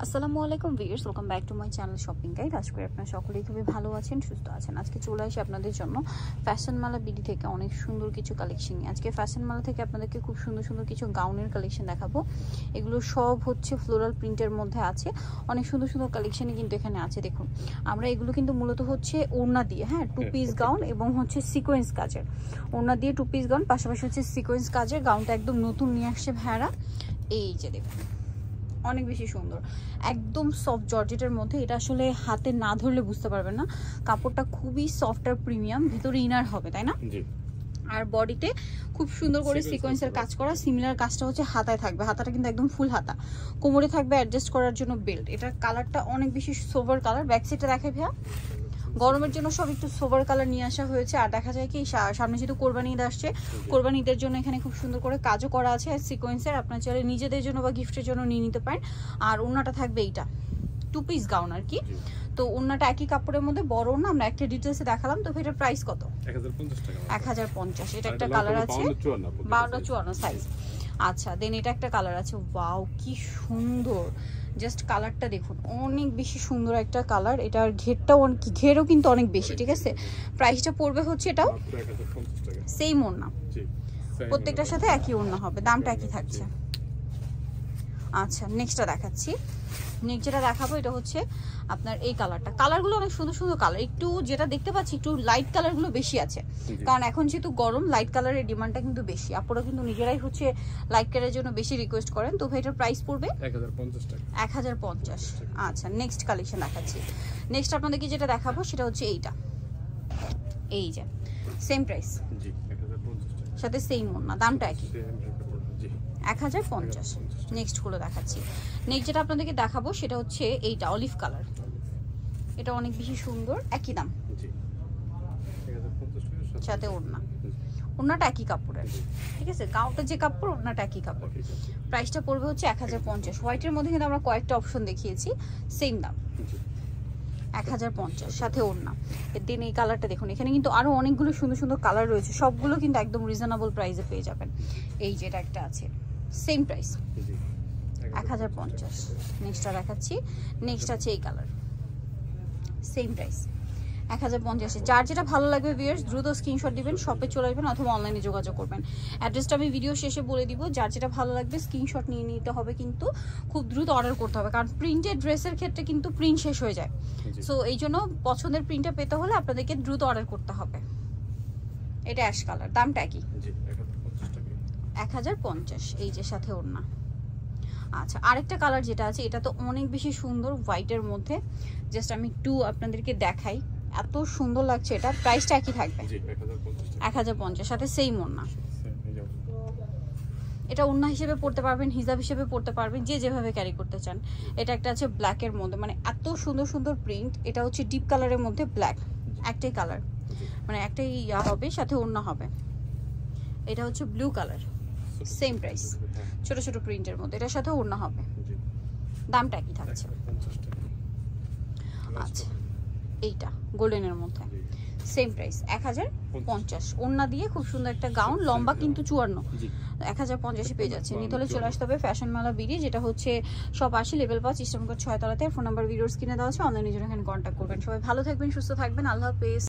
আসসালামু আলাইকুম viewers, welcome back to my channel shopping guide. আজকে আপনারা সকলেই খুবই ভালো আছেন, সুস্থ আছেন। আজকে চলে আসি আপনাদের জন্য ফ্যাশন মালা বিডি থেকে অনেক সুন্দর কিছু কালেকশন নিয়ে। আজকে ফ্যাশন মালা থেকে আপনাদেরকে খুব সুন্দর সুন্দর কিছু গাউনের কালেকশন দেখাবো। এগুলো সব হচ্ছে ফ্লোরাল প্রিন্টের মধ্যে আছে, অনেক সুন্দর সুন্দর কালেকশনই কিন্তু এখানে আছে। দেখুন, আমরা এগুলো কিন্তু মূলত হচ্ছে ওড়না দিয়ে, হ্যাঁ, টু পিস গাউন এবং হচ্ছে সিকোয়েন্স কাজের। ওড়না দিয়ে টু পিস গাউন, পাশাপাশি হচ্ছে সিকোয়েন্স কাজের। গাউনটা একদম নতুন নিয়ে আসছে ভাইরা। এই যে দেখুন, অনেক বেশি সুন্দর, একদম সফট জর্জেটের মধ্যে। এটা আসলে হাতে না ধরলে বুঝতে পারবেন না, কাপড়টা খুবই সফট আর প্রিমিয়াম। ভিতরে ইনার হবে, তাই না? আর বডিতে খুব সুন্দর করে সিকোয়েন্সের কাজ করা। সিমিলার কাজটা হচ্ছে হাতায় থাকবে, হাতাটা কিন্তু একদম ফুল হাতা। কোমরে থাকবে অ্যাডজাস্ট করার জন্য বেল্ট। এটার কালারটা অনেক বেশি সোভার কালার। ব্যাক সাইডটা দেখাই ভাইয়া, গরমের জন্য সব একটু সোভার কালার নিয়ে আসা হয়েছে। আর দেখা যায় কি সামনে যেহেতু কোরবানি ঈদ আসছে, কোরবানি ঈদের জন্য এখানে খুব সুন্দর করে কাজও করা আছে আর সিকোয়েন্সের। আপনার চাইলে নিজেদের জন্য বা গিফটের জন্য নিয়ে নিতে পারেন। আর ওড়নাটা থাকবে এইটা টু পিস গাউন আর কি। তো ওড়নাটা একই কাপড়ের মধ্যে বড় ওড়না, আমরা একটা ডিটেলসে দেখালাম। তো এটার প্রাইস কত? 1050। এটা একটা কালার আছে 52-54 সাইজ। আচ্ছা, দেন এটা একটা কালার আছে। ওয়াও, কি সুন্দর! জাস্ট কালারটা দেখুন, অনেক বেশি সুন্দর একটা কালার। এটার ঘেরও কিন্তু অনেক বেশি, ঠিক আছে? প্রাইসটা পড়বে হচ্ছে এটাও সেম ওড়না, প্রত্যেকটার সাথে একই ওড়না হবে, দামটা একই থাকছে। আচ্ছা, নেক্সটটা দেখাচ্ছি। নেক্সট যেটা দেখাবো এটা হচ্ছে আপনার এই কালারটা। কালারগুলো অনেক সুন্দর সুন্দর কালার। একটু যেটা দেখতে পাচ্ছি একটু লাইট কালারগুলো বেশি আছে, কারণ এখন যেহেতু গরম, লাইট কালারের ডিমান্ডটা কিন্তু বেশি। আপনারা কিন্তু নিজেরাই হচ্ছে লাইট কালারের জন্য বেশি রিকোয়েস্ট করেন। তো এটার প্রাইস পড়বে 1050। আচ্ছা, নেক্সট কালেকশন দেখাচ্ছি। নেক্সট আপনাদেরকে যেটা দেখাবো সেটা হচ্ছে এইটা। এই যে সেম প্রাইস, সাথে সেম ওড়না, দামটা একই 1050। নেক্সট গুলো দেখাচ্ছি। নেক্সট যেটা আপনাদেরকে দেখাবো সেটা হচ্ছে এইটা অলিভ কালার। এটা অনেক বেশি সুন্দর, একই দাম, সাথে ওড়না। ওড়নাটা একই কাপড়ের, ঠিক আছে? গাউনটা যে কাপড়, ওড়নাটা একই কাপড়। প্রাইসটা পড়বে হচ্ছে 1050। হোয়াইটের মধ্যে কিন্তু আমরা কয়েকটা অপশন দেখিয়েছি, সেম দাম 1050, সাথে ওড়না। এর দিন এই কালারটা দেখুন, এখানে কিন্তু আরো অনেকগুলো সুন্দর সুন্দর কালার রয়েছে, সবগুলো কিন্তু একদম রিজনেবল প্রাইসে পেয়ে যাবেন। এই যেটা একটা আছে, সেম প্রাইস 1050। নেক্সটটা দেখাচ্ছি। নেক্সট আছে এই কালার, সেম প্রাইস 1050। যার যেটা ভালো লাগবে ভিউয়ার্স দ্রুত স্ক্রিনশট দিবেন, শপে চলে আসবেন অথবা অনলাইনে যোগাযোগ করবেন। অ্যাড্রেসটা আমি ভিডিও শেষে বলে দিব। যার যেটা ভালো লাগবে স্ক্রিনশট নিয়ে নিতে হবে, কিন্তু খুব দ্রুত অর্ডার করতে হবে, কারণ প্রিন্টেড ড্রেসের ক্ষেত্রে কিন্তু প্রিন্ট শেষ হয়ে যায়। সো এই জন্য পছন্দের প্রিন্টটা পেতে হলে আপনাদেরকে দ্রুত অর্ডার করতে হবে। এটা অ্যাশ কালার, দামটা কি? 1050। এই যে সাথে ওড়না। আচ্ছা, আরেকটা কালার যেটা আছে এটা তো অনেক বেশি সুন্দর, হোয়াইটের মধ্যে। জাস্ট আমি একটু আপনাদেরকে দেখাই, এত সুন্দর লাগছে। এটা প্রাইসটা একই থাকবে 1050, সাথে সেম ওড়না। এটা ওড়না হিসেবে পড়তে পারবেন, হিজাব হিসেবে পড়তে পারবেন, যে যেভাবে ক্যারি করতে চান। এটা একটা আছে ব্ল্যাকের মধ্যে, মানে এত সুন্দর সুন্দর প্রিন্ট। এটা হচ্ছে ডিপ কালারের মধ্যে ব্ল্যাক, একটাই কালার, মানে একটাই ইয়া হবে, সাথে ওড়না হবে। এটা হচ্ছে ব্লু কালার, সেম প্রাইস, ছোট ছোট প্রিন্টের মধ্যে। এটার সাথে ওড়না হবে, দামটা একই থাকছে। আচ্ছা, এইটা গোল্ডেনের মধ্যে, সেম প্রাইস 1050। ওড়না দিয়ে খুব সুন্দর একটা গাউন, লম্বা কিন্তু 54, 1050 পেয়ে যাচ্ছে। নিতে হলে চলে আসতে হবে ফ্যাশন মালা বিডি, যেটা হচ্ছে সব 80 লেভেল 5 ইস্টার্ন কোড 6 তলাতে। ফোন নাম্বার ভিডিওর স্ক্রিনে দেওয়া আছে, অনলাইনে জন্য এখানে কন্ট্যাক্ট করবেন। সবাই ভালো থাকবেন, সুস্থ থাকবেন, আল্লাহ হাফেজ।